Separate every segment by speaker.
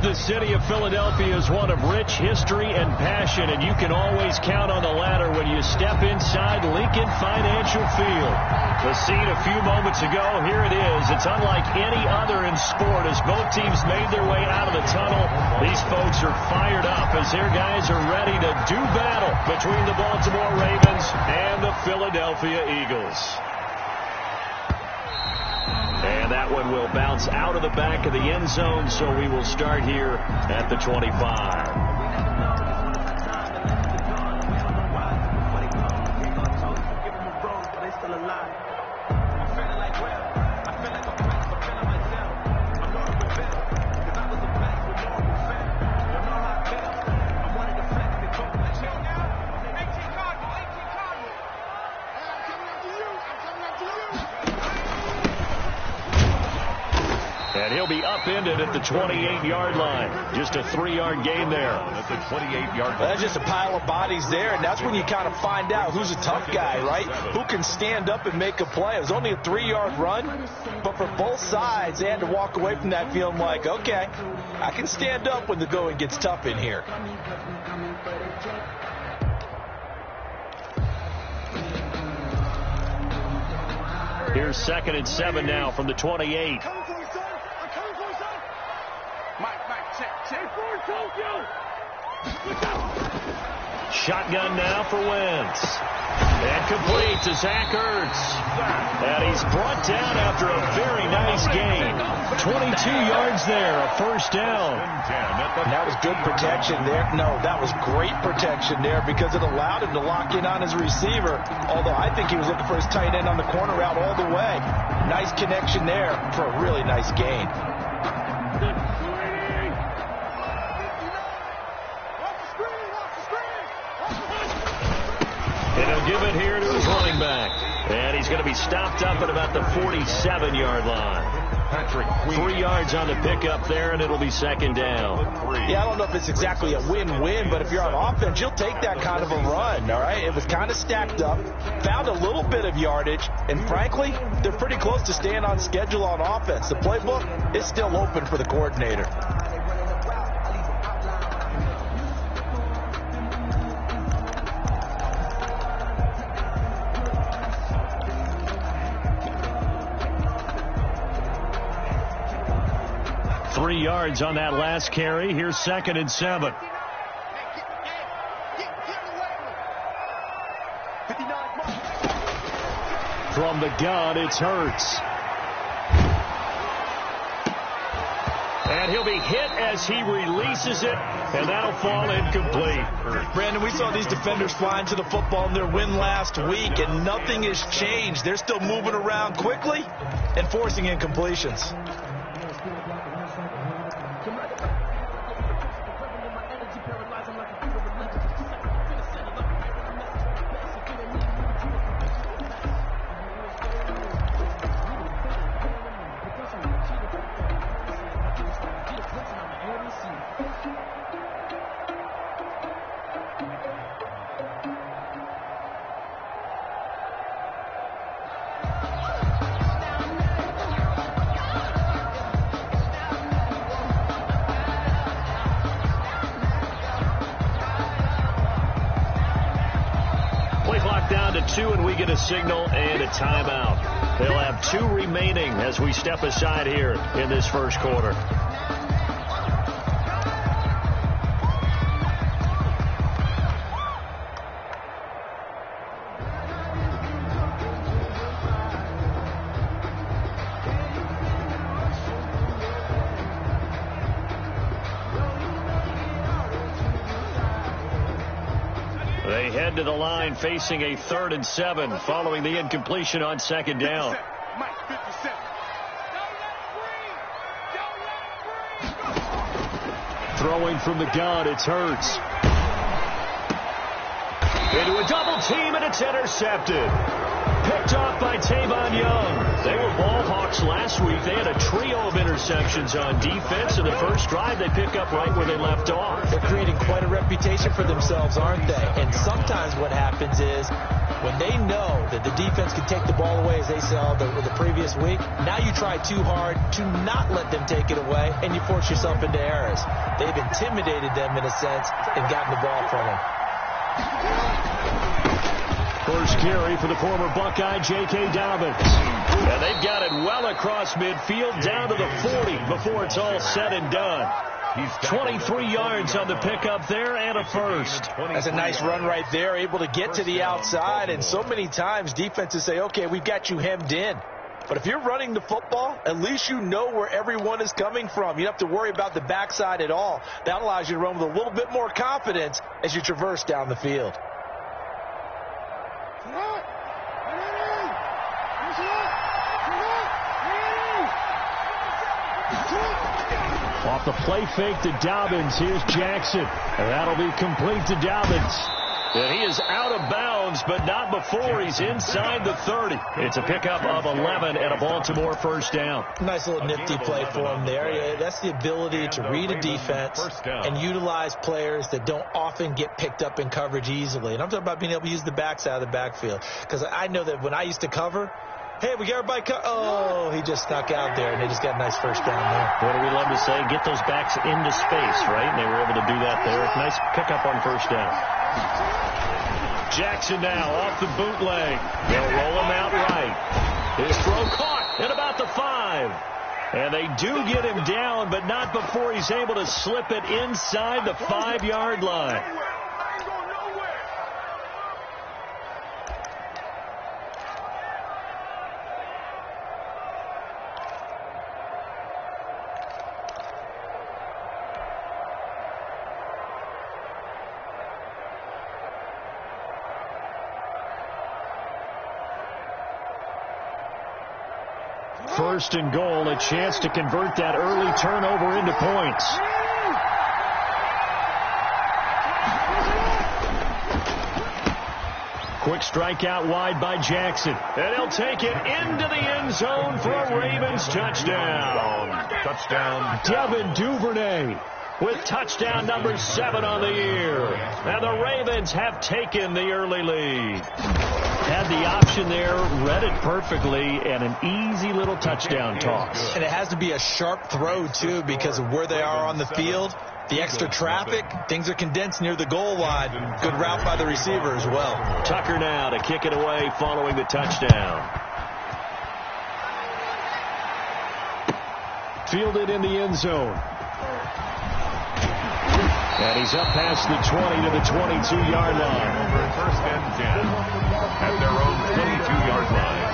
Speaker 1: The city of Philadelphia is one of rich history and passion, and you can always count on the ladder when you step inside Lincoln Financial Field. The scene a few moments ago, here it is. It's unlike any other in sport as both teams made their way out of the tunnel. These folks are fired up as their guys are ready to do battle between the Baltimore Ravens and the Philadelphia Eagles. And that one will bounce out of the back of the end zone, so we will start here at the 25. And he'll be upended at the 28-yard line. Just a 3-yard gain there. At the 28-yard line.
Speaker 2: That's just a pile of bodies there, and that's when you kind of find out who's a tough guy, right? Who can stand up and make a play. It was only a 3-yard run, but for both sides, they had to walk away from that feeling like, okay, I can stand up when the going gets tough in here.
Speaker 1: Here's 2nd and 7 now from the 28. Shotgun now for Wentz. And complete to Zach Ertz. And he's brought down after a very nice gain. 22 yards there, a first down.
Speaker 2: And that was good protection there. No, that was great protection there because it allowed him to lock in on his receiver. Although I think he was looking for his tight end on the corner route all the way. Nice connection there for a really nice gain.
Speaker 1: And he'll give it here to his running back. And he's going to be stopped up at about the 47-yard line. 3 yards on the pickup there, and it'll be 2nd down.
Speaker 2: Yeah, I don't know if it's exactly a win-win, but if you're on offense, you'll take that kind of a run, all right? It was kind of stacked up, found a little bit of yardage, and frankly, they're pretty close to staying on schedule on offense. The playbook is still open for the coordinator.
Speaker 1: Three yards on that last carry. Here's 2nd and 7. From the gun, it's Hurts. And he'll be hit as he releases it, and that'll fall incomplete.
Speaker 2: Brandon, we saw these defenders flying to the football in their win last week, and nothing has changed. They're still moving around quickly and forcing incompletions.
Speaker 1: And we get a signal and a timeout. They'll have 2 remaining as we step aside here in this first quarter. They head to the line facing a 3rd and 7 following the incompletion on 2nd down. Throwing from the gun, it's Hurts. Into a double team, and it's intercepted. Picked off by Tavon Young. They were ball hawks last week. They had a trio of interceptions on defense, and the first drive they pick up right where they left off.
Speaker 2: They're creating quite a reputation for themselves, aren't they? And sometimes what happens is When they know that the defense can take the ball away, as they saw the previous week, now you try too hard to not let them take it away, and you force yourself into errors. They've intimidated them in a sense and gotten the ball from them.
Speaker 1: First carry for the former Buckeye, J.K. Dobbins. And they've got it well across midfield down to the 40 before it's all said and done. 23 yards on the pickup there and a first.
Speaker 2: That's a nice run right there, able to get to the outside. And so many times defenses say, okay, we've got you hemmed in. But if you're running the football, at least you know where everyone is coming from. You don't have to worry about the backside at all. That allows you to run with a little bit more confidence as you traverse down the field.
Speaker 1: Off the play fake to Dobbins. Here's Jackson. And that'll be complete to Dobbins. And he is out of bounds, but not before he's inside the 30. It's a pickup of 11 and a Baltimore first down.
Speaker 2: Nice little nifty play for him there. Yeah, that's the ability to read a defense and utilize players that don't often get picked up in coverage easily. And I'm talking about being able to use the backside of the backfield. Because I know that when I used to cover, hey, we got everybody oh, he just snuck out there, and they just got a nice first down there.
Speaker 1: What do we love to say? Get those backs into space, right? And they were able to do that there. Nice pickup on first down. Jackson now off the bootleg. They'll roll him out right. His throw caught at about the 5. And they do get him down, but not before he's able to slip it inside the 5-yard line. First and goal, a chance to convert that early turnover into points. Quick strike out wide by Jackson. And he'll take it into the end zone for a Ravens touchdown.
Speaker 3: Touchdown.
Speaker 1: Devin Duvernay with touchdown number 7 on the year. And the Ravens have taken the early lead. Had the option there, read it perfectly, and an easy little touchdown toss.
Speaker 2: And it has to be a sharp throw, too, because of where they are on the field. The extra traffic, things are condensed near the goal line. Good route by the receiver as well.
Speaker 1: Tucker now to kick it away following the touchdown. Fielded in the end zone. And he's up past the 20 to the 22-yard line.
Speaker 3: First and 10 at their own 22-yard line.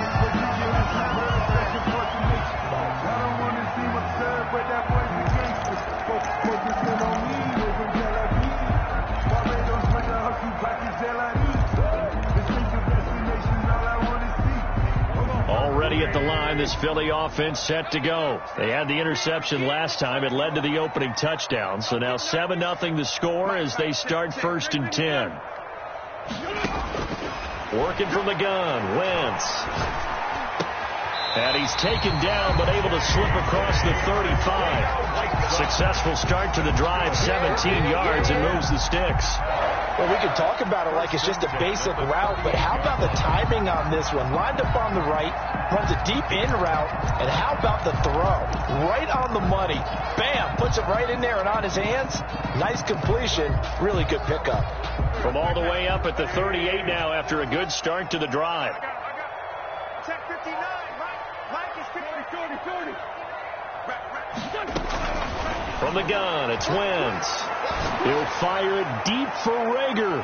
Speaker 1: Already at the line, this Philly offense set to go. They had the interception last time. It led to the opening touchdown. So now 7-0 the score as they start first and 10. Working from the gun, Wentz. And he's taken down, but able to slip across the 35. Successful start to the drive, 17 yards, and moves the sticks.
Speaker 2: Well, we could talk about it like it's just a basic route, but how about the timing on this one? Lined up on the right, runs a deep in route, and how about the throw? Right on the money. Bam, puts it right in there and on his hands. Nice completion, really good pickup.
Speaker 1: From all the way up at the 38 now after a good start to the drive.
Speaker 4: Check 59. Mike is 30.
Speaker 1: From the gun, it's Wentz. He'll fire it deep for Rager.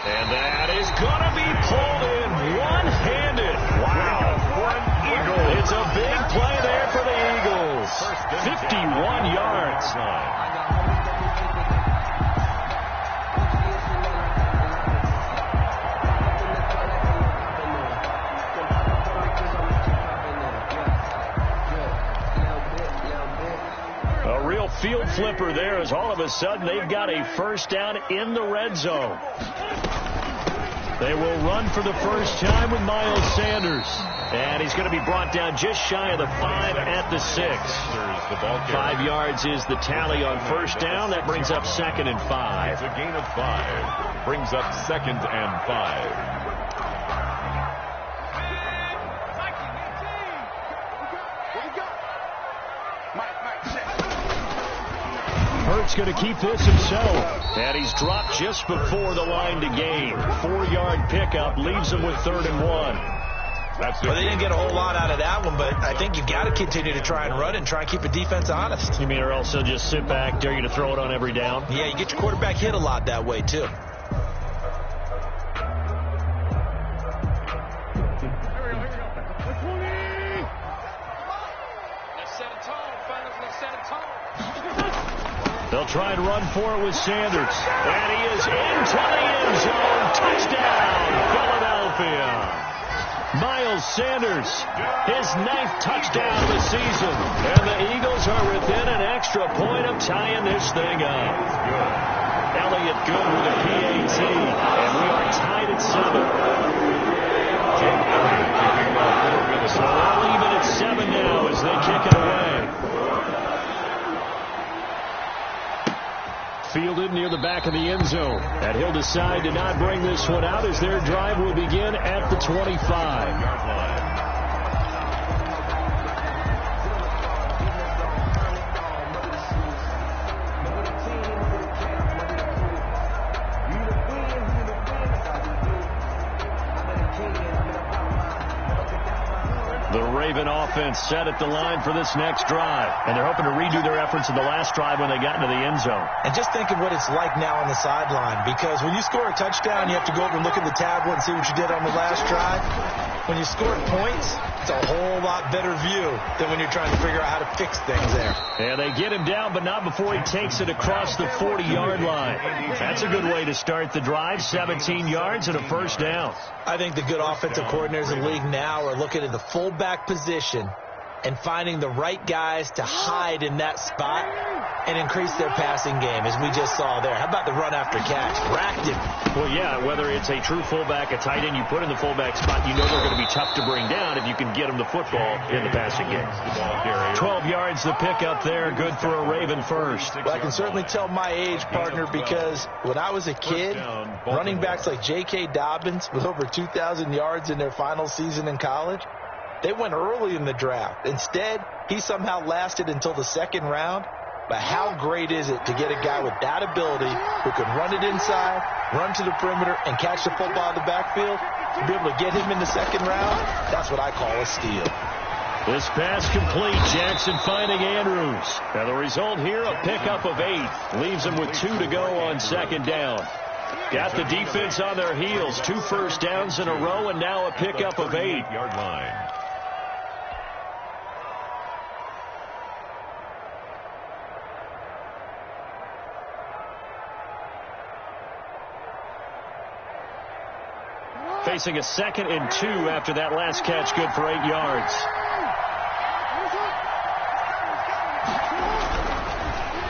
Speaker 1: And that is going to be pulled in one-handed. Wow.
Speaker 3: For an Eagle.
Speaker 1: It's a big play there for the Eagles. 51 yards. Field flipper there as all of a sudden they've got a first down in the red zone. They will run for the first time with Miles Sanders. And he's going to be brought down just shy of the 5 at the 6. 5 yards is the tally on first down. That brings up 2nd and 5.
Speaker 3: It's a gain of 5. Brings up 2nd and 5.
Speaker 1: Hurts going to keep this himself. And he's dropped just before the line to gain. 4-yard pickup leaves him with 3rd and 1.
Speaker 2: Well, they didn't get a whole lot out of that one, but I think you've got to continue to try and run and try and keep the defense honest.
Speaker 1: You mean or else they'll just sit back, dare you to throw it on every down?
Speaker 2: Yeah, you get your quarterback hit a lot that way, too.
Speaker 1: They'll try and run for it with Sanders. And he is into the end zone. Touchdown, Philadelphia. Miles Sanders, his 9th touchdown of the season. And the Eagles are within an extra point of tying this thing up. Elliott good with a PAT. And we are tied at 7. So they'll leave it at 7 now as they kick it away. Fielded near the back of the end zone. And he'll decide to not bring this one out as their drive will begin at the 25-yard line. Offense set at the line for this next drive. And they're hoping to redo their efforts in the last drive when they got into the end zone.
Speaker 2: And just think of what it's like now on the sideline, because when you score a touchdown, you have to go over and look at the tablet and see what you did on the last drive. When you score points, it's a whole lot better view than when you're trying to figure out how to fix things there.
Speaker 1: And they get him down, but not before he takes it across the 40-yard line. That's a good way to start the drive. 17 yards and a first down.
Speaker 2: I think the good offensive coordinators in the league now are looking at the fullback position and finding the right guys to hide in that spot and increase their passing game, as we just saw there. How about the run after catch? Racked him.
Speaker 1: Well, yeah, whether it's a true fullback, a tight end you put in the fullback spot, you know they're going to be tough to bring down if you can get them the football in the passing game. 12 yards the pickup there, good for a Raven first.
Speaker 2: Well, I can certainly tell my age, partner, because when I was a kid, running backs like J.K. Dobbins with over 2,000 yards in their final season in college, they went early in the draft. Instead, he somehow lasted until the 2nd round. But how great is it to get a guy with that ability who can run it inside, run to the perimeter, and catch the football in the backfield? To be able to get him in the 2nd round, that's what I call a steal.
Speaker 1: This pass complete. Jackson finding Andrews. Now the result here, a pickup of 8. Leaves them with 2 to go on 2nd down. Got the defense on their heels. 2 first downs in a row, and now a pickup of 8-yard line. Facing a 2nd and 2 after that last catch, good for 8 yards.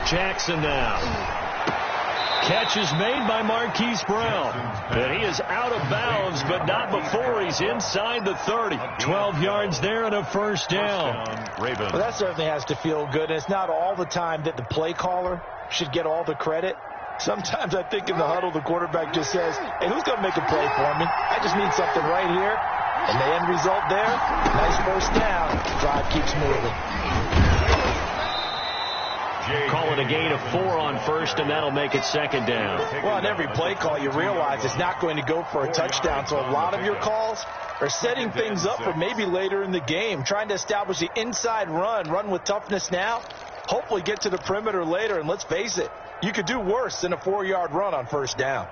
Speaker 1: Jackson now. Catch is made by Marquise Brown. And he is out of bounds, but not before he's inside the 30. 12 yards there and a first down.
Speaker 2: Well, that certainly has to feel good. And it's not all the time that the play caller should get all the credit. Sometimes I think in the huddle, the quarterback just says, hey, who's going to make a play for me? I just need something right here. And the end result there, nice first down. Drive keeps moving.
Speaker 1: Call it a gain of 4 on first, and that'll make it 2nd down.
Speaker 2: Well, on every play call, you realize it's not going to go for a touchdown. So a lot of your calls are setting things up for maybe later in the game, trying to establish the inside run with toughness now, hopefully get to the perimeter later. And let's face it, you could do worse than a 4-yard run on first down.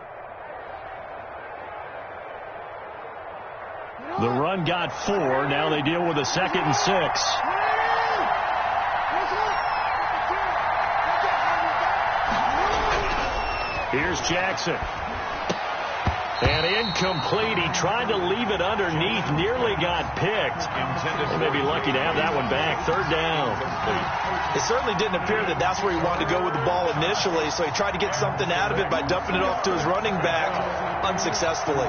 Speaker 1: The run got 4. Now they deal with a 2nd and 6. Here's Jackson. And incomplete. He tried to leave it underneath. Nearly got picked. They may be lucky to have that one back. 3rd down.
Speaker 2: It certainly didn't appear that that's where he wanted to go with the ball initially, so he tried to get something out of it by dumping it off to his running back unsuccessfully.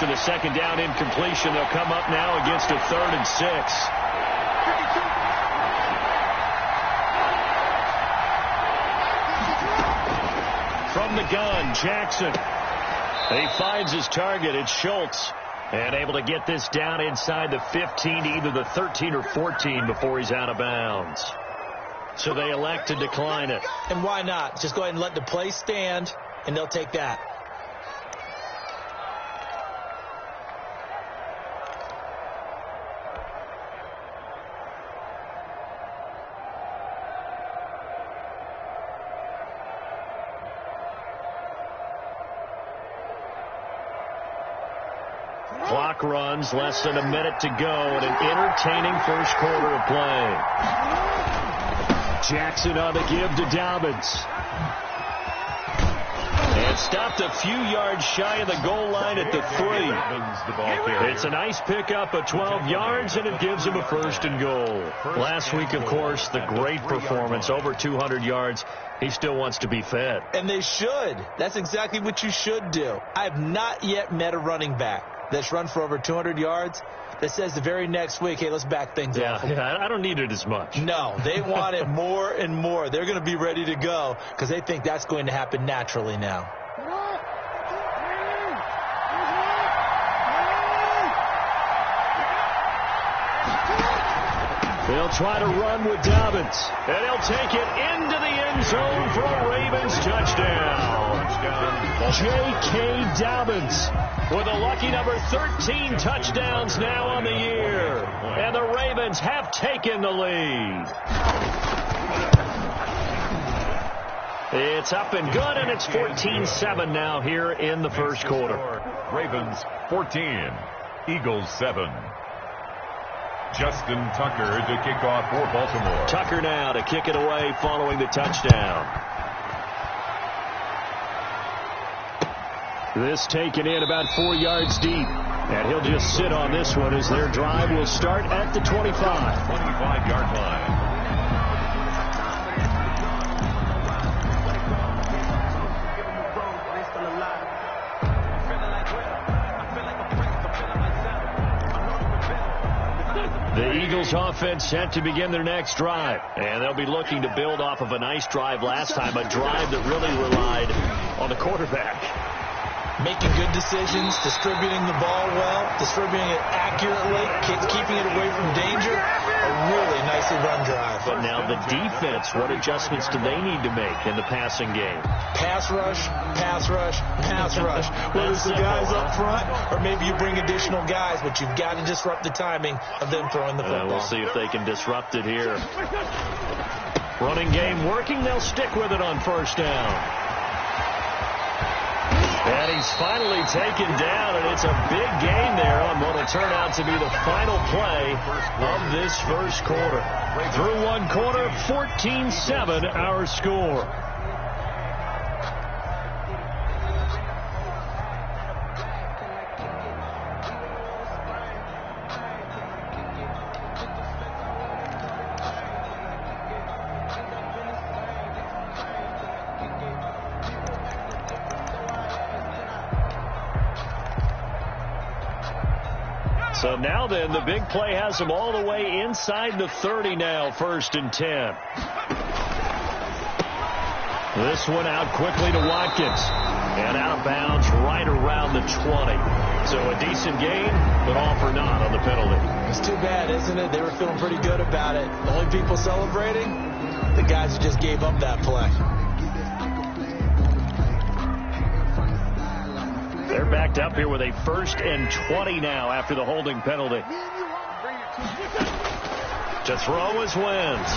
Speaker 1: after the second down incompletion. They'll come up now against a 3rd and 6. From the gun, Jackson. He finds his target. It's Schultz. And able to get this down inside the 15 to either the 13 or 14 before he's out of bounds. So they elect to decline it.
Speaker 2: And why not? Just go ahead and let the play stand, and they'll take that.
Speaker 1: Clock runs, less than a minute to go, and an entertaining first quarter of play. Jackson on the give to Dobbins. And stopped a few yards shy of the goal line at the 3. It's a nice pickup of 12 yards, and it gives him a 1st and goal. Last week, of course, the great performance, over 200 yards. He still wants to be fed.
Speaker 2: And they should. That's exactly what you should do. I have not yet met a running back that's run for over 200 yards that says the very next week, hey, let's back things off.
Speaker 1: Yeah, I don't need it as much.
Speaker 2: No, they want it more and more. They're going to be ready to go because they think that's going to happen naturally now.
Speaker 1: They'll try to run with Dobbins, and he'll take it into the end zone for a Ravens touchdown. J.K. Dobbins with a lucky number 13 touchdowns now on the year. And the Ravens have taken the lead. It's up and good, and it's 14-7 now here in the first quarter.
Speaker 3: Ravens 14, Eagles 7. Justin Tucker to kick off for Baltimore.
Speaker 1: Tucker now to kick it away following the touchdown. This taken in about 4 yards deep. And he'll just sit on this one as their drive will start at the 25.
Speaker 3: 25-yard line.
Speaker 1: The Eagles offense set to begin their next drive. And they'll be looking to build off of a nice drive last time, a drive that really relied on the quarterback.
Speaker 2: Making good decisions, distributing the ball well, distributing it accurately, keeping it away from danger. A really nicely run drive.
Speaker 1: But now the defense, what adjustments do they need to make in the passing game?
Speaker 2: Pass rush, pass rush, pass rush. Whether it's the guys up front or maybe you bring additional guys, but you've got to disrupt the timing of them throwing the football.
Speaker 1: We'll see if they can disrupt it here. Running game working. They'll stick with it on first down. And he's finally taken down, and it's a big gain there on what will turn out to be the final play of this first quarter. Through one quarter, 14-7 our score. So now then, the big play has them all the way inside the 30 now, 1st and 10. This one out quickly to Watkins. And out of bounds right around the 20. So a decent gain, but all for naught on the penalty.
Speaker 2: It's too bad, isn't it? They were feeling pretty good about it. The only people celebrating, the guys who just gave up that play.
Speaker 1: They're backed up here with a 1st and 20 now after the holding penalty. To throw is Wentz.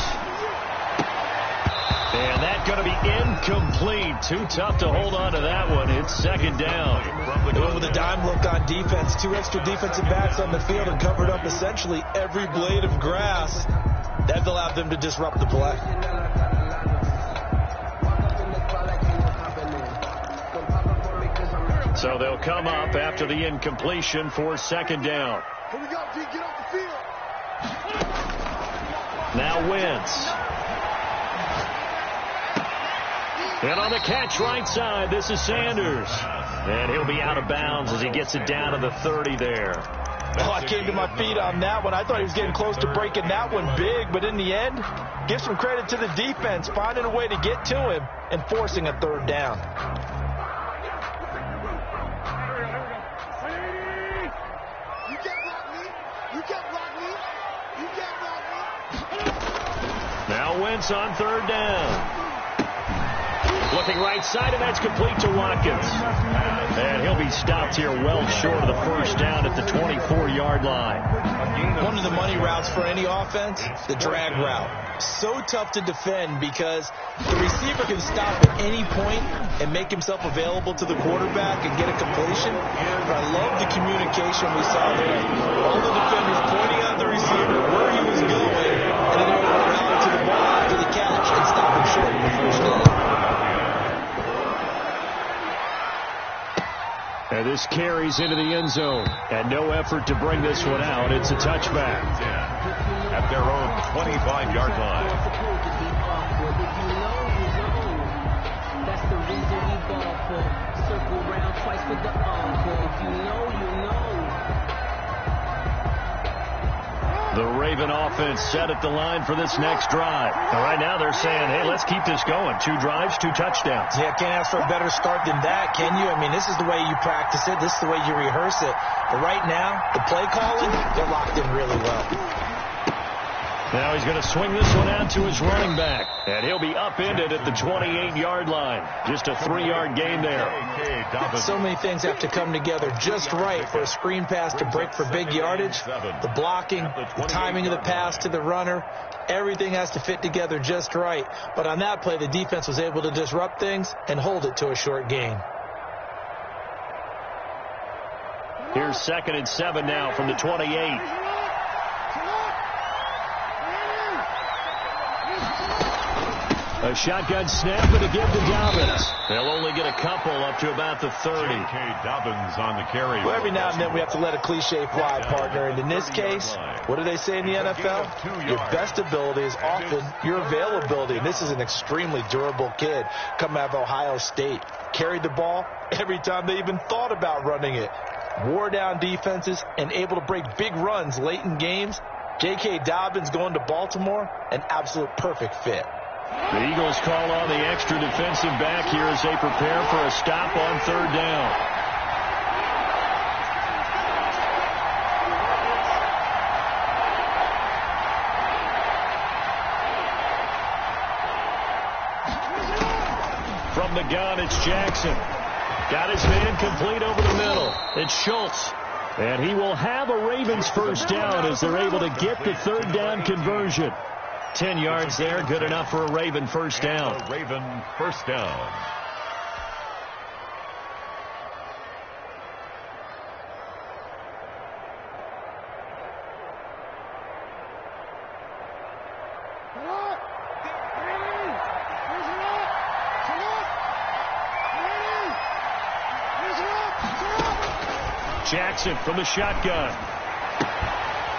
Speaker 1: And that's going to be incomplete. Too tough to hold on to that one. It's 2nd down.
Speaker 2: They went with a dime look on defense. 2 extra defensive backs on the field and covered up essentially every blade of grass. That allowed them to disrupt the play.
Speaker 1: So they'll come up after the incompletion for 2nd down.
Speaker 4: Here we go, D. Get off the field.
Speaker 1: Now Wentz. And on the catch right side, this is Sanders. And he'll be out of bounds as he gets it down to the 30 there.
Speaker 2: Oh, I came to my feet on that one. I thought he was getting close to breaking that one big, but in the end, give some credit to the defense, finding a way to get to him and forcing a third down.
Speaker 4: You can't block me. You can't block me. You can't block me.
Speaker 1: Now Wentz on third down. Looking right side, and that's complete to Watkins. And he'll be stopped here well short of the first down at the 24-yard line.
Speaker 2: One of the money routes for any offense, the drag route. So tough to defend because the receiver can stop at any point and make himself available to the quarterback and get a completion. But I love the communication we saw there. All the defenders pointing at the receiver where he was going, and then they were able to rally to the ball after the catch and stop him short of the first down.
Speaker 1: And this carries into the end zone. And no effort to bring this one out. It's a touchback.
Speaker 3: At their own 25-yard line.
Speaker 5: That's the reason we ball for. Circle round twice with the encore. If you know, you know.
Speaker 1: The Raven offense set at the line for this next drive. And right now they're saying, hey, let's keep this going. 2 drives, 2 touchdowns.
Speaker 2: Yeah, can't ask for a better start than that, can you? I mean, this is the way you practice it. This is the way you rehearse it. But right now, the play calling, they're locked in really well.
Speaker 1: Now he's going to swing this one out to his running back. And he'll be upended at the 28-yard line. Just a 3-yard gain there.
Speaker 2: So many things have to come together just right for a screen pass to break for big yardage. The blocking, the timing of the pass to the runner, everything has to fit together just right. But on that play, the defense was able to disrupt things and hold it to a short gain.
Speaker 1: Here's 2nd and 7 now from the 28. A shotgun snap and a give to Dobbins. They'll only get a couple up to about the 30.
Speaker 3: Dobbins on the carry.
Speaker 2: Well, every now and then we have to let a cliche fly, partner. And in this case, what do they say in the NFL? Your best ability is often your availability. And this is an extremely durable kid coming out of Ohio State. Carried the ball every time they even thought about running it. Wore down defenses and able to break big runs late in games. J.K. Dobbins going to Baltimore, an absolute perfect fit.
Speaker 1: The Eagles call on the extra defensive back here as they prepare for a stop on third down. From the gun, it's Jackson. Got his man complete over the middle. It's Schultz. And he will have a Ravens first down as they're able to get the third down conversion. 10 yards there, good enough for a Raven first down.
Speaker 3: Raven first down.
Speaker 1: Jackson from the shotgun.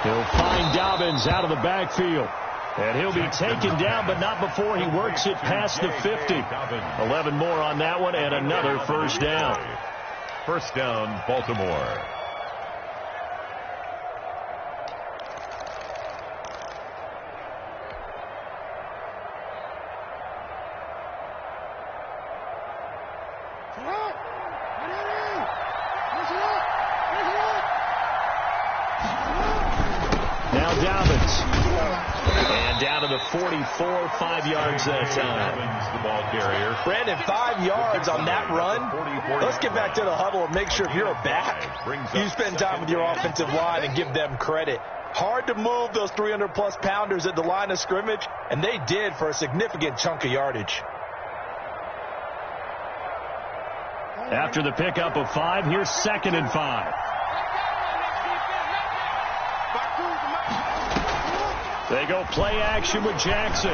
Speaker 1: He'll find Dobbins out of the backfield. And he'll be taken down, but not before he works it past the 50. 11 more on that one, and another first down.
Speaker 3: First down, Baltimore.
Speaker 1: Now Dobbins. And down to the 44, 5 yards that time.
Speaker 3: The ball carrier.
Speaker 2: Brandon, 5 yards on that run. Let's get back to the huddle and make sure if you're a back, you spend time with your offensive line and give them credit. Hard to move those 300-plus pounders at the line of scrimmage, and they did for a significant chunk of yardage.
Speaker 1: After the pickup of 5, here's 2nd and 5. They go play action with Jackson.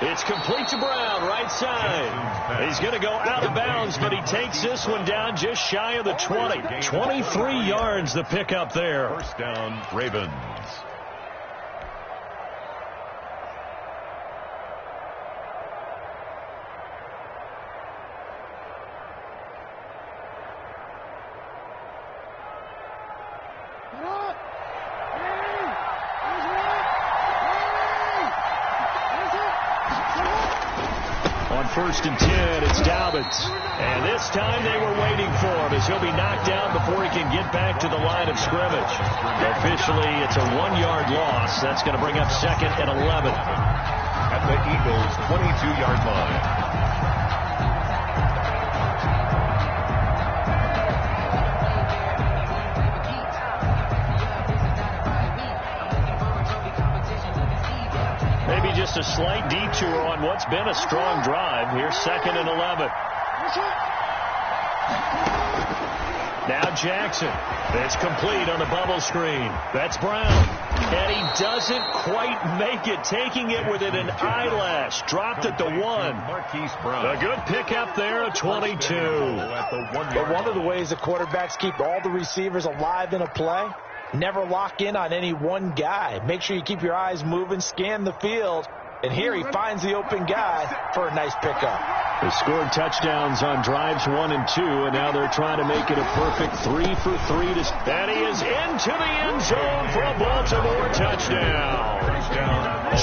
Speaker 1: It's complete to Brown, right side. He's going to go out of bounds, but he takes this one down just shy of the 20. 23 yards the pickup there.
Speaker 3: First down, Ravens.
Speaker 1: 1st and 10. It's Dobbins. And this time they were waiting for him as he'll be knocked down before he can get back to the line of scrimmage. Officially, it's a 1-yard loss. That's going to bring up 2nd and 11.
Speaker 3: At the Eagles' 22-yard line.
Speaker 1: Maybe just a slight detour on what's been a strong drive. Here's 2nd and 11. Now Jackson. It's complete on the bubble screen. That's Brown. And he doesn't quite make it, taking it within an eyelash. Dropped at the 1. A good pickup there at 22.
Speaker 2: But one of the ways the quarterbacks keep all the receivers alive in a play, never lock in on any one guy. Make sure you keep your eyes moving, scan the field. And here he finds the open guy for a nice pickup.
Speaker 1: They scored touchdowns on drives 1 and 2, and now they're trying to make it a perfect 3 for 3. And he is into the end zone for a Baltimore touchdown.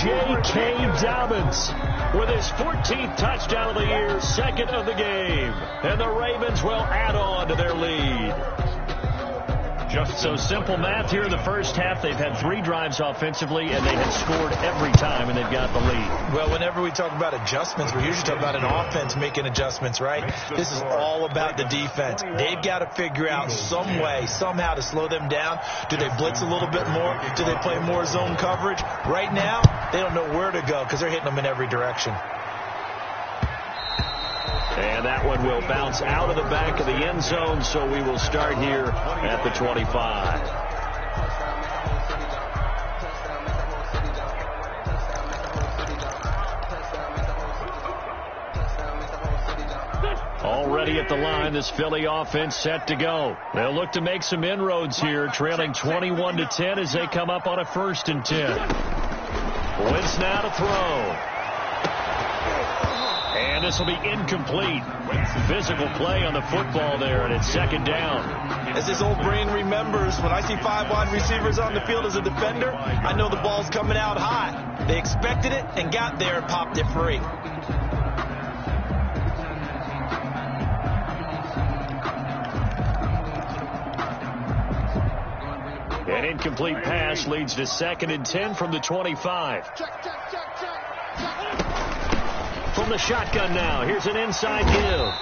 Speaker 1: J.K. Dobbins with his 14th touchdown of the year, 2nd of the game. And the Ravens will add on to their lead. So simple math here in the first half. They've had 3 drives offensively, and they have scored every time, and they've got the lead.
Speaker 2: Well, whenever we talk about adjustments, we usually talk about an offense making adjustments, right? This is all about the defense. They've got to figure out some way, somehow to slow them down. Do they blitz a little bit more? Do they play more zone coverage? Right now, they don't know where to go because they're hitting them in every direction.
Speaker 1: And that one will bounce out of the back of the end zone, so we will start here at the 25. Already at the line, this Philly offense set to go. They'll look to make some inroads here, trailing 21-10 as they come up on a 1st and 10. Wentz now to throw. And this will be incomplete. Physical play on the football there, and it's 2nd down.
Speaker 2: As this old brain remembers, when I see 5 wide receivers on the field as a defender, I know the ball's coming out hot. They expected it and got there and popped it free.
Speaker 1: An incomplete pass leads to 2nd and 10 from the 25. From the shotgun now, here's an inside give.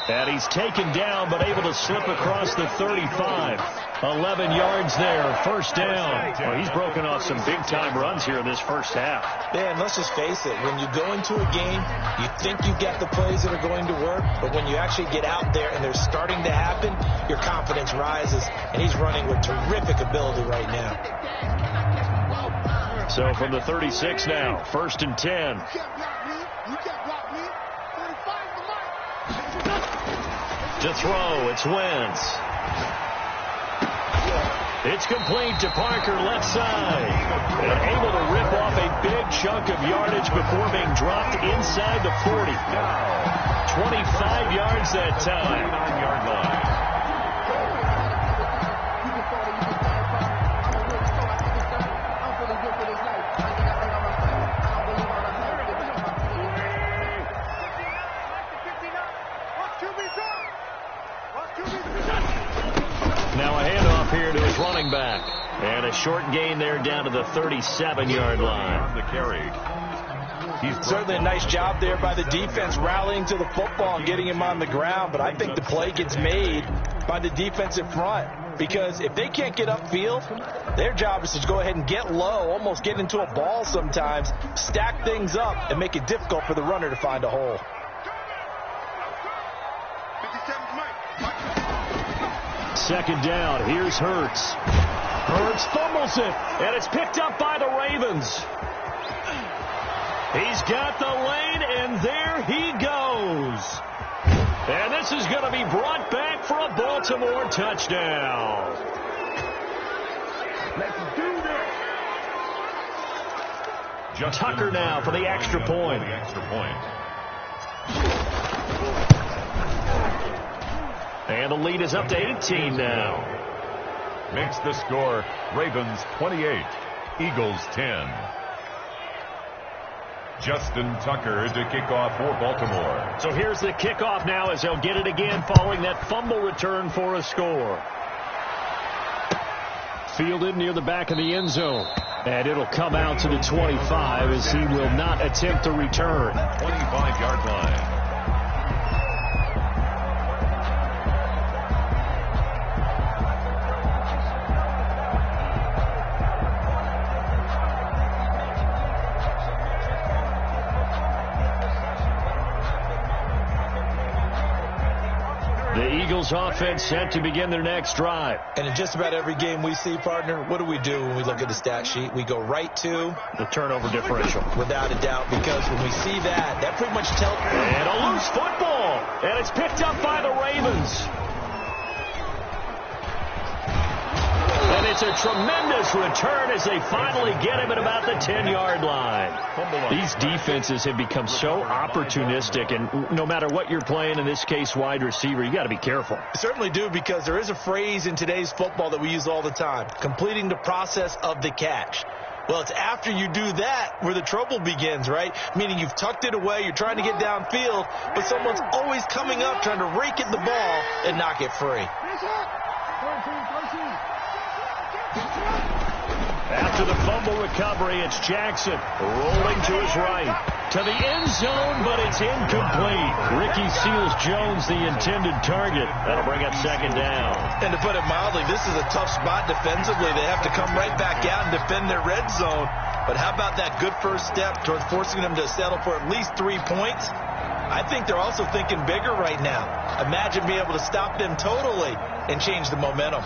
Speaker 1: And he's taken down, but able to slip across the 35. 11 yards there, 1st down. Well, he's broken off some big-time runs here in this first half.
Speaker 2: Yeah, and let's just face it. When you go into a game, you think you get the plays that are going to work, but when you actually get out there and they're starting to happen, your confidence rises, and he's running with terrific ability right now.
Speaker 1: So from the 36 now, 1st and 10. To throw, it's Wentz. It's complete to Parker, left side. And able to rip off a big chunk of yardage before being dropped inside the 40. 25 yards that time.
Speaker 3: 9-yard line.
Speaker 1: Now a handoff here to his running back. And a short gain there down to the 37-yard line.
Speaker 3: The carry.
Speaker 2: He's certainly a nice job there by the defense rallying to the football and getting him on the ground. But I think the play gets made by the defensive front. Because if they can't get upfield, their job is to go ahead and get low, almost get into a ball sometimes, stack things up, and make it difficult for the runner to find a hole.
Speaker 1: Second down. Here's Hurts. Hurts fumbles it, and it's picked up by the Ravens. He's got the lane, and there he goes. And this is going to be brought back for a Baltimore touchdown.
Speaker 3: Let's do this.
Speaker 1: Tucker now for the extra point. And the lead is up to 18 now.
Speaker 3: Makes the score Ravens 28, Eagles 10. Justin Tucker to kick off for Baltimore.
Speaker 1: So here's the kickoff now as they'll get it again following that fumble return for a score. Fielded near the back of the end zone. And it'll come out to the 25 as he will not attempt to return.
Speaker 3: 25-yard line.
Speaker 1: The Eagles offense set to begin their next drive.
Speaker 2: And in just about every game we see, partner, what do we do when we look at the stat sheet? We go right to
Speaker 1: the turnover differential.
Speaker 2: Without a doubt, because when we see that, that pretty much tells.
Speaker 1: And a loose football. And it's picked up by the Ravens. And it's a tremendous return as they finally get him at about the 10-yard line. These defenses have become so opportunistic, and no matter what you're playing, in this case wide receiver, you got to be careful.
Speaker 2: Certainly do, because there is a phrase in today's football that we use all the time, completing the process of the catch. Well, it's after you do that where the trouble begins, right? Meaning you've tucked it away, you're trying to get downfield, but someone's always coming up trying to rake at the ball and knock it free.
Speaker 1: After the fumble recovery, it's Jackson rolling to his right. To the end zone, but it's incomplete. Ricky Seals-Jones, the intended target. That'll bring up second down.
Speaker 2: And to put it mildly, this is a tough spot defensively. They have to come right back out and defend their red zone. But how about that good first step towards forcing them to settle for at least 3 points? I think they're also thinking bigger right now. Imagine being able to stop them totally and change the momentum.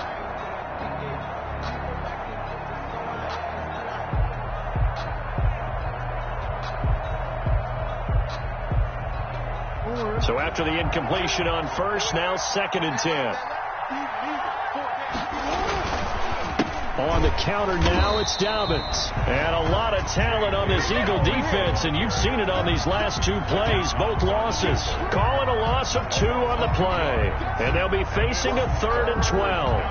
Speaker 1: So after the incompletion on first, now 2nd and 10. On the counter now, it's Dobbins. And a lot of talent on this Eagle defense, and you've seen it on these last 2 plays, both losses. Call it a loss of 2 on the play. And they'll be facing a 3rd and 12.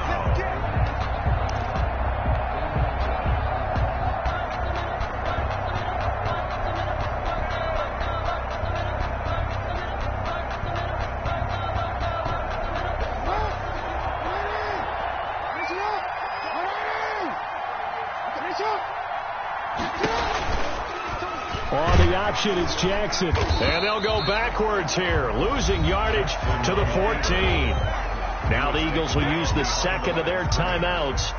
Speaker 1: On the option, it's Jackson. And they'll go backwards here, losing yardage to the 14. Now the Eagles will use the second of their timeouts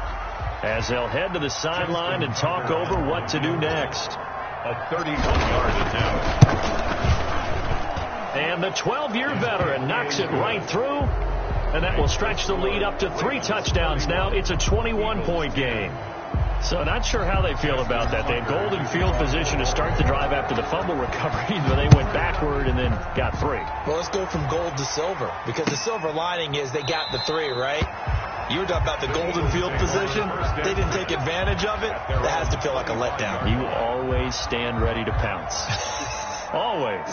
Speaker 1: as they'll head to the sideline and talk over what to do next.
Speaker 3: A 31-yard attempt.
Speaker 1: And the 12-year veteran knocks it right through. And that will stretch the lead up to 3 touchdowns now. It's a 21-point game. So not sure how they feel about that. They had golden field position to start the drive after the fumble recovery, but they went backward and then got 3.
Speaker 2: Well, let's go from gold to silver, because the silver lining is they got the 3, right? You were talking about the golden field position. They didn't take advantage of it. That has to feel like a letdown.
Speaker 1: You always stand ready to pounce. Always.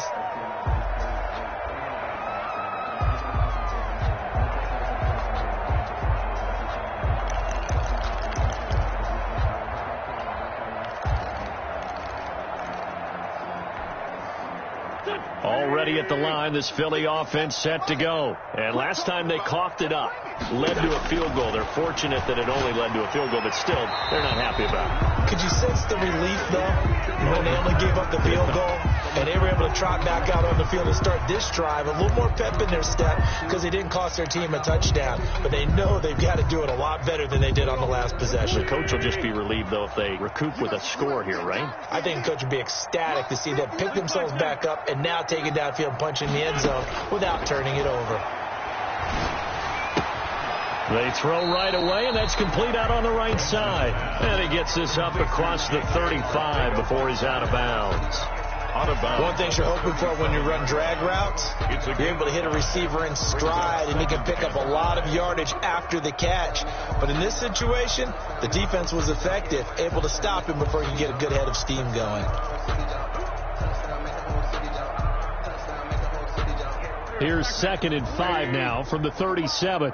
Speaker 1: Already at the line, this Philly offense set to go. And last time they coughed it up, led to a field goal. They're fortunate that it only led to a field goal, but still, they're not happy about it.
Speaker 2: Could you sense the relief, though, when they only gave up the field goal and they were able to trot back out on the field and start this drive? A little more pep in their step because they didn't cost their team a touchdown, but they know they've got to do it a lot better than they did on the last possession.
Speaker 1: The coach will just be relieved, though, if they recoup with a score here, right?
Speaker 2: I think the coach would be ecstatic to see them pick themselves back up and now take it downfield and punch in the end zone without turning it over.
Speaker 1: They throw right away, and that's complete out on the right side. And he gets this up across the 35 before he's out of bounds.
Speaker 2: One thing you're hoping for when you run drag routes, you're able to hit a receiver in stride, and he can pick up a lot of yardage after the catch. But in this situation, the defense was effective, able to stop him before he could get a good head of steam going.
Speaker 1: Here's 2nd and 5 now from the 37.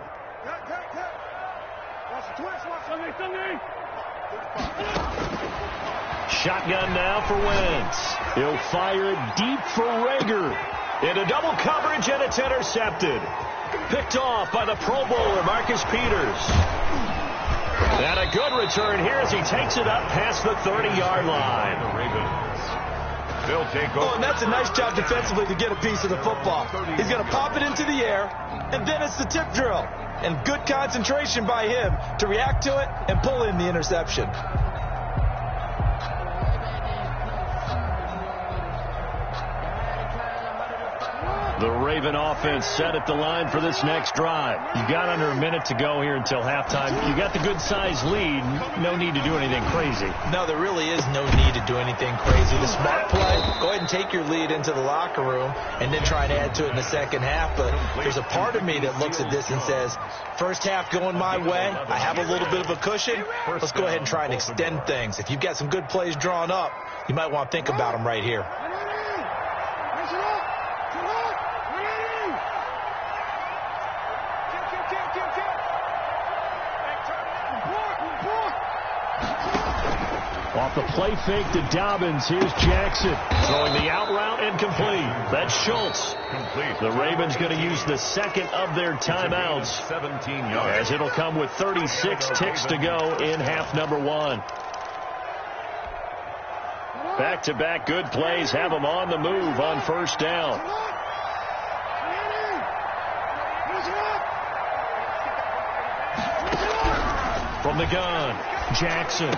Speaker 1: shotgun now for Wentz. He'll fire it deep for Rager. Into double coverage, and it's intercepted. Picked off by the Pro Bowler, Marcus Peters. And a good return here as he takes it up past the 30-yard line.
Speaker 3: The Ravens. They'll take over.
Speaker 2: Oh, and that's a nice job defensively to get a piece of the football. He's going to pop it into the air, and then it's the tip drill. And good concentration by him to react to it and pull in the interception.
Speaker 1: The Raven offense set at the line for this next drive. You've got under a minute to go here until halftime. You got the good-sized lead. No need to do anything crazy.
Speaker 2: No, there really is no need to do anything crazy. The smart play, go ahead and take your lead into the locker room and then try and add to it in the second half. But there's a part of me that looks at this and says, first half going my way, I have a little bit of a cushion. Let's go ahead and try and extend things. If you've got some good plays drawn up, you might want to think about them right here.
Speaker 1: Off the play fake to Dobbins, here's Jackson. Throwing the out route and complete. That's Schultz.
Speaker 3: Complete.
Speaker 1: The Ravens going to use the second of their timeouts,
Speaker 3: 17 yards.
Speaker 1: as it'll come with 36 ticks to go in half number one. Back-to-back good plays have them on the move on first down. From the gun, Jackson.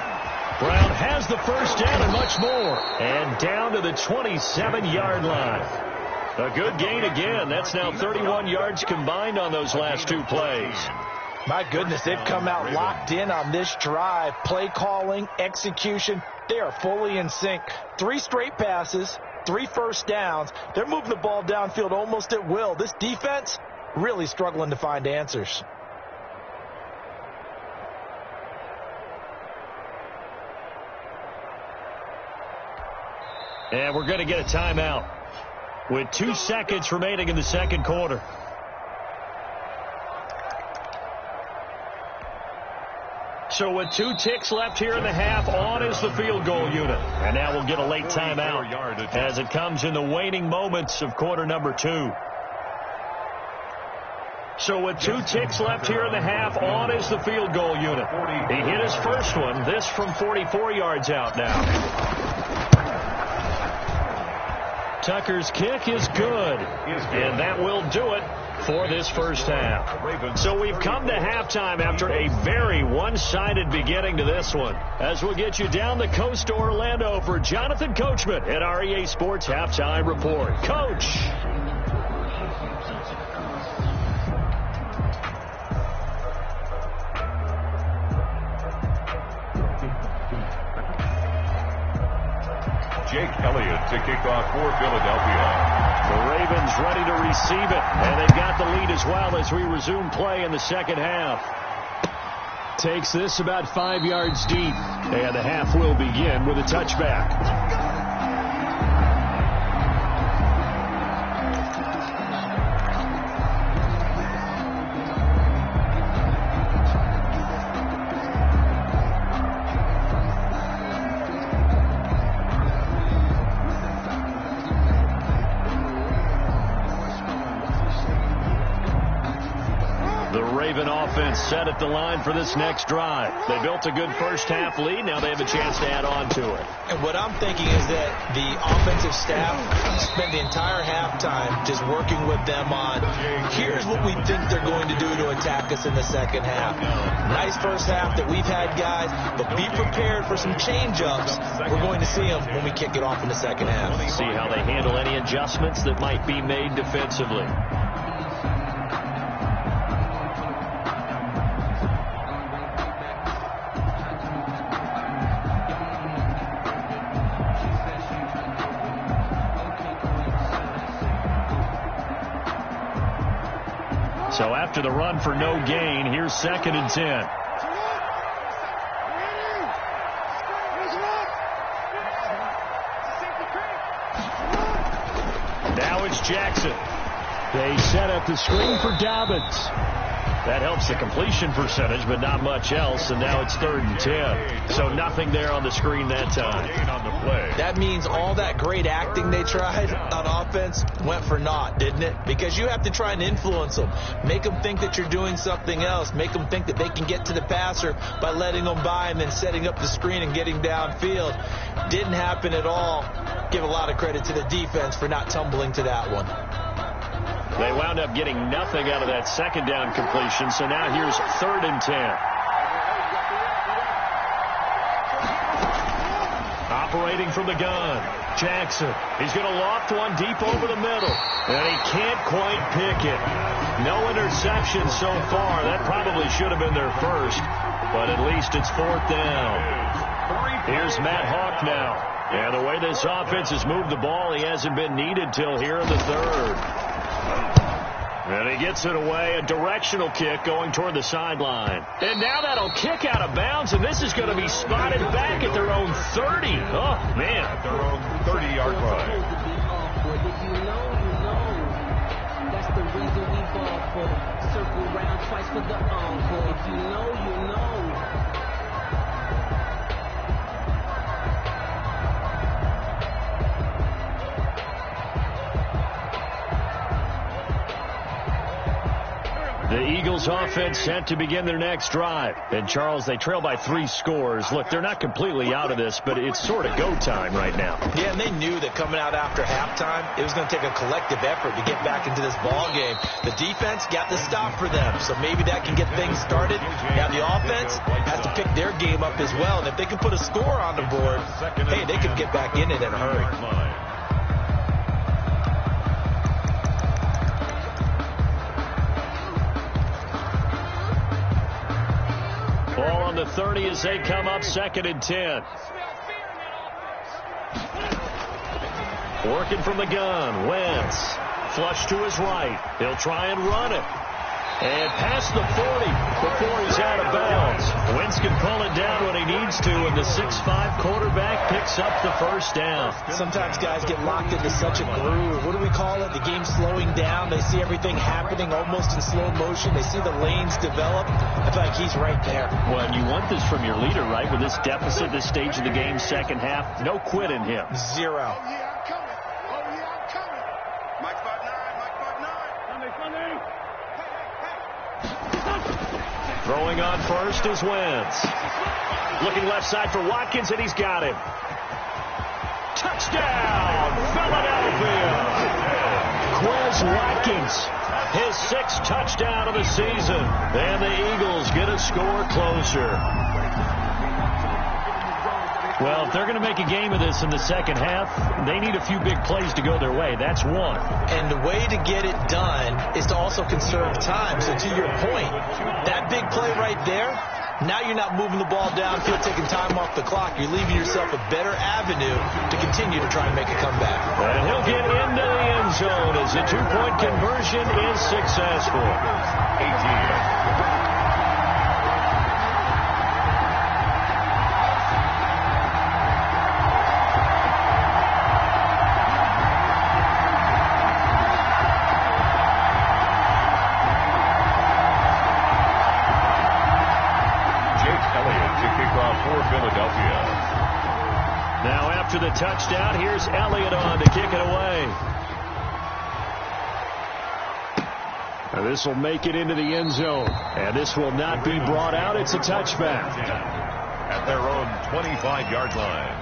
Speaker 1: Brown has the first down and much more. And down to the 27-yard line. A good gain again. That's now 31 yards combined on those last two plays.
Speaker 2: My goodness, they've come out locked in on this drive. Play calling, execution, they are fully in sync. 3 straight passes, 3 first downs. They're moving the ball downfield almost at will. This defense really struggling to find answers.
Speaker 1: And we're going to get a timeout with 2 seconds remaining in the second quarter. So with 2 ticks left here in the half, on is the field goal unit. And now we'll get a late timeout as it comes in the waning moments of quarter number 2. So with 2 ticks left here in the half, on is the field goal unit. He hit his first one, this from 44 yards out now. Tucker's kick is good, and that will do it for this first half. So we've come to halftime after a very one-sided beginning to this one. As we'll get you down the coast to Orlando for Jonathan Coachman at our EA Sports Halftime Report. Coach.
Speaker 3: Jake Elliott to kick off for Philadelphia.
Speaker 1: The Ravens ready to receive it, and they've got the lead as well as we resume play in the second half. Takes this about 5 yards deep, and the half will begin with a touchback. Offense set at the line for this next drive. They built a good first half lead. Now they have a chance to add on to it.
Speaker 2: And what I'm thinking is that the offensive staff spent the entire halftime just working with them on, here's what we think they're going to do to attack us in the second half. Nice first half that we've had, guys, but be prepared for some change-ups. We're going to see them when we kick it off in the second half.
Speaker 1: See how they handle any adjustments that might be made defensively. So after the run for no gain, here's 2nd and 10. Now it's Jackson. They set up the screen for Dobbins. That helps the completion percentage, but not much else, and now it's 3rd and 10. So nothing there on the screen that time.
Speaker 2: That means all that great acting they tried on offense went for naught, didn't it? Because you have to try and influence them. Make them think that you're doing something else. Make them think that they can get to the passer by letting them by and then setting up the screen and getting downfield. Didn't happen at all. Give a lot of credit to the defense for not tumbling to that one.
Speaker 1: They wound up getting nothing out of that 2nd down completion, so now here's 3rd and 10. Operating from the gun, Jackson. He's going to loft one deep over the middle, and he can't quite pick it. No interception so far. That probably should have been their first, but at least it's 4th down. Here's Matt Hawk now. And the way this offense has moved the ball, he hasn't been needed till here in the 3rd. And he gets it away, a directional kick going toward the sideline. And now that'll kick out of bounds, and this is going to be spotted back at their own 30. Oh, man.
Speaker 3: At their own 30-yard line.
Speaker 5: If you know, you know. That's the reason we ball for. Circle round twice for the encore. If you know, you know.
Speaker 1: The Eagles offense set to begin their next drive. And, Charles, they trail by 3 scores. Look, they're not completely out of this, but it's sort of go time right now.
Speaker 2: Yeah, and they knew that coming out after halftime, it was going to take a collective effort to get back into this ball game. The defense got the stop for them, so maybe that can get things started. Now the offense has to pick their game up as well, and if they can put a score on the board, hey, they can get back in it in a hurry.
Speaker 1: Ball on the 30 as they come up 2nd and 10. Working from the gun, Wentz. Flush to his right. He'll try and run it. And past the 40 before he's out of bounds. Wentz can pull it down when he needs to, and the 6'5" quarterback picks up the 1st down.
Speaker 2: Sometimes guys get locked into such a groove. What do we call it? The game's slowing down. They see everything happening almost in slow motion. They see the lanes develop. I feel like he's right there.
Speaker 1: Well, and you want this from your leader, right? With this deficit, this stage of the game, 2nd half, no quit in him.
Speaker 2: 0.
Speaker 4: Oh, yeah, I'm coming. Oh, yeah, I'm coming. Mike 5'9", Mike 5'9". Sunday.
Speaker 1: Throwing on first is Wentz. Looking left side for Watkins, and he's got him. Touchdown, Philadelphia! Quez Watkins, his 6th touchdown of the season. And the Eagles get a score closer. Well, if they're going to make a game of this in the 2nd half, they need a few big plays to go their way. That's one.
Speaker 2: And the way to get it done is to also conserve time. So to your point, that big play right there, now you're not moving the ball downfield, taking time off the clock. You're leaving yourself a better avenue to continue to try and make a comeback.
Speaker 1: And he'll get into the end zone as the 2-point conversion is successful.
Speaker 3: 18.
Speaker 1: Now after the touchdown, here's Elliott on to kick it away. And this will make it into the end zone. And this will not be brought out. It's a touchback.
Speaker 3: At their own 25-yard line.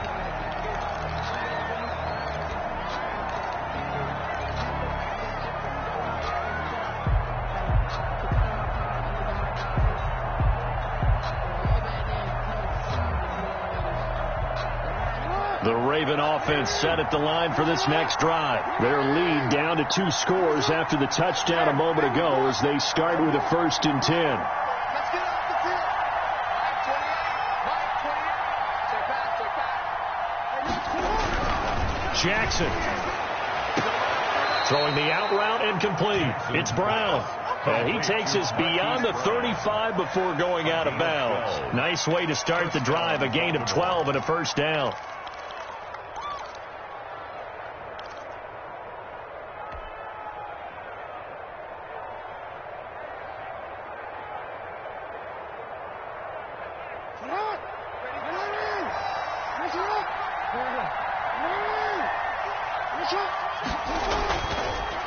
Speaker 1: The Raven offense set at the line for this next drive. Their lead down to 2 scores after the touchdown a moment ago as they start with a 1st and 10.
Speaker 4: Let's get off the field. Mike 28. Mike 28.
Speaker 1: Jackson throwing the out route incomplete. It's Brown. And he takes us beyond the 35 before going out of bounds. Nice way to start the drive. A gain of 12 and a 1st down.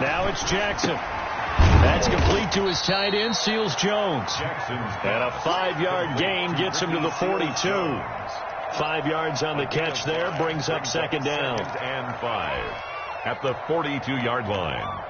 Speaker 1: Now it's Jackson. That's complete to his tight end, Seals Jones. And a 5-yard gain gets him to the 42. 5 yards on the catch there, brings up second down.
Speaker 3: And 5 at the 42-yard line.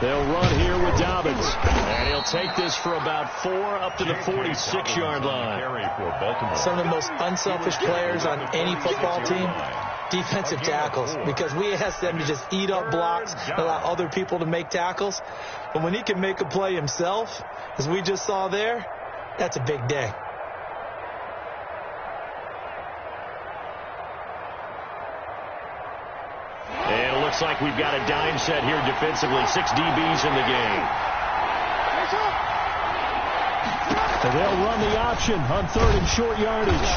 Speaker 1: They'll run here with Dobbins. And he'll take this for about 4 up to the 46-yard line.
Speaker 2: Some of the most unselfish players on any football team, defensive tackles, because we ask them to just eat up blocks, allow other people to make tackles. But when he can make a play himself, as we just saw there, that's a big day.
Speaker 1: And it looks like we've got a dime set here defensively. 6 DBs in the game. And they'll run the option on 3rd and short yardage.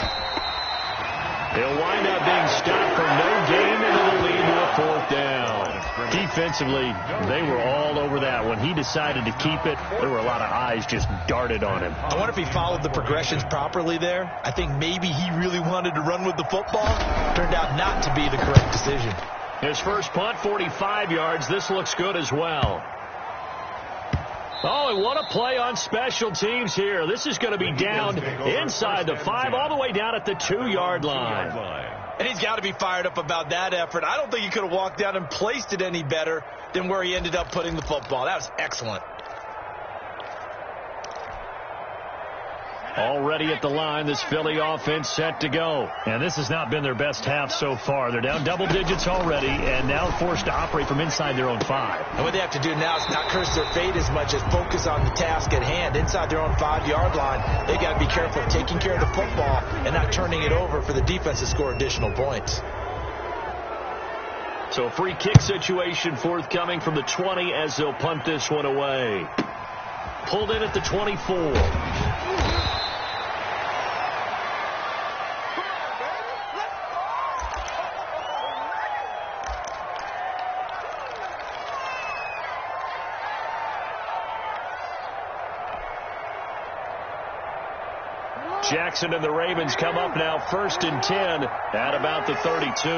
Speaker 1: They'll wind up being stopped for no gain, and it'll lead to a 4th down. Defensively, they were all over that. When he decided to keep it, there were a lot of eyes just darted on him.
Speaker 2: I wonder if he followed the progressions properly there. I think maybe he really wanted to run with the football. Turned out not to be the correct decision.
Speaker 1: His first punt, 45 yards. This looks good as well. Oh, and what a play on special teams here. This is going to be down inside the 5, all the way down at the 2-yard line.
Speaker 2: And he's got to be fired up about that effort. I don't think he could have walked down and placed it any better than where he ended up putting the football. That was excellent.
Speaker 1: Already at the line, this Philly offense set to go. And this has not been their best half so far. They're down double digits already and now forced to operate from inside their own 5.
Speaker 2: And what they have to do now is not curse their fate as much as focus on the task at hand. Inside their own 5-yard line, they got to be careful of taking care of the football and not turning it over for the defense to score additional points.
Speaker 1: So a free kick situation forthcoming from the 20 as they'll punt this one away. Pulled in at the 24. Jackson and the Ravens come up now 1st and 10 at about the 32.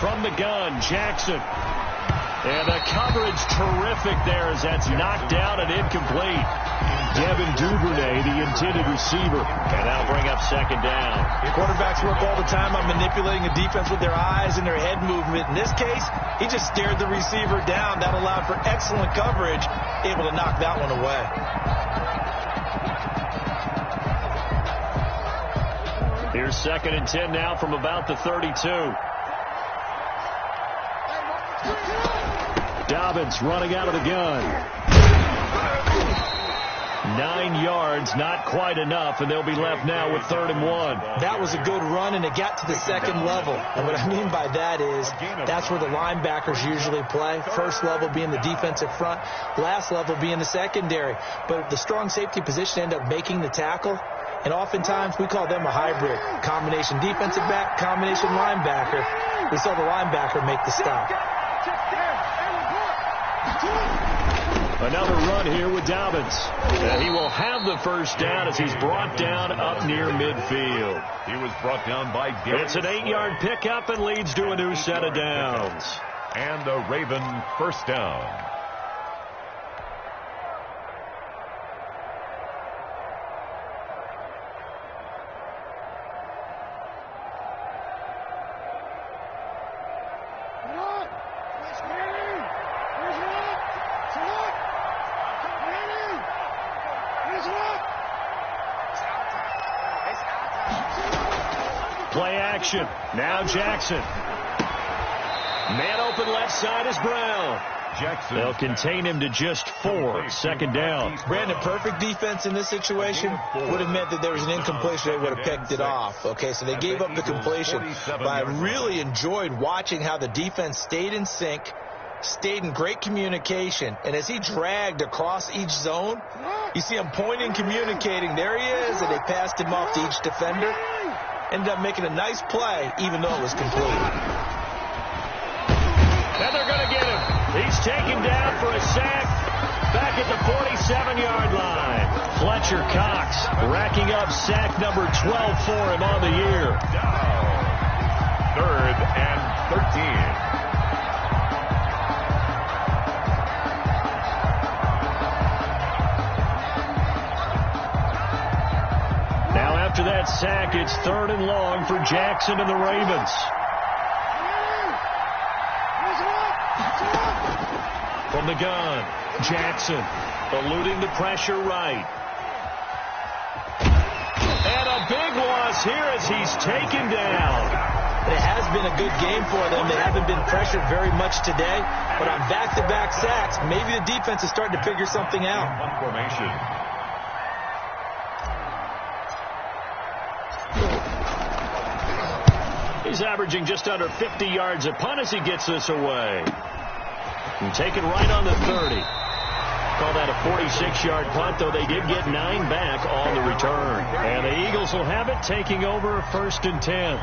Speaker 1: From the gun, Jackson. And the coverage terrific there as that's knocked down and incomplete. Devin Duvernay, the intended receiver. And that'll bring up second down.
Speaker 2: Quarterbacks work all the time on manipulating a defense with their eyes and their head movement. In this case, he just stared the receiver down. That allowed for excellent coverage, able to knock that one away.
Speaker 1: Here's 2nd and 10 now from about the 32. Dobbins running out of the gun. 9 yards, not quite enough, and they'll be left now with 3rd and 1.
Speaker 2: That was a good run, and it got to the 2nd level. And what I mean by that is that's where the linebackers usually play. First level being the defensive front, last level being the secondary. But the strong safety position ended up making the tackle, and oftentimes we call them a hybrid. Combination defensive back, combination linebacker. We saw the linebacker make the stop.
Speaker 1: Another run here with Dobbins. And he will have the first down as he's brought down up near midfield.
Speaker 3: He was brought down by
Speaker 1: It's an 8-yard pickup and leads to a new set of downs.
Speaker 3: And a Raven first down.
Speaker 1: Play action. Now Jackson. Man open left side is Brown.
Speaker 3: Jackson.
Speaker 1: They'll contain him to just 4. Second down.
Speaker 2: Brandon, perfect defense in this situation would have meant that there was an incompletion. They would have picked it off. Okay, so they gave up the completion. But I really enjoyed watching how the defense stayed in sync, stayed in great communication. And as he dragged across each zone, you see him pointing, communicating. There he is, and they passed him off to each defender. Ended up making a nice play, even though it was complete.
Speaker 1: And they're going to get him. He's taken down for a sack back at the 47-yard line. Fletcher Cox racking up sack number 12 for him on the year.
Speaker 3: Down. 3rd and 13.
Speaker 1: After that sack, it's 3rd and long for Jackson and the Ravens. From the gun, Jackson eluding the pressure right. And a big loss here as he's taken down.
Speaker 2: It has been a good game for them. They haven't been pressured very much today, but on back-to-back sacks, maybe the defense is starting to figure something out.
Speaker 3: Formation.
Speaker 1: He's averaging just under 50 yards a punt as he gets this away. And taken right on the 30. Call that a 46-yard punt, though they did get 9 back on the return. And the Eagles will have it, taking over 1st and 10.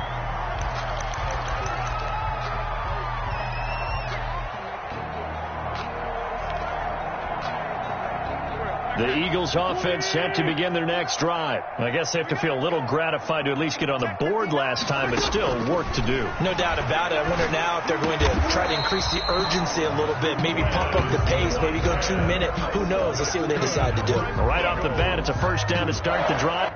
Speaker 1: The Eagles offense set to begin their next drive. I guess they have to feel a little gratified to at least get on the board last time, but still work to do.
Speaker 2: No doubt about it. I wonder now if they're going to try to increase the urgency a little bit, maybe pump up the pace, maybe go 2 minute. Who knows? Let's see what they decide to do.
Speaker 1: Right off the bat, it's a 1st down to start the drive.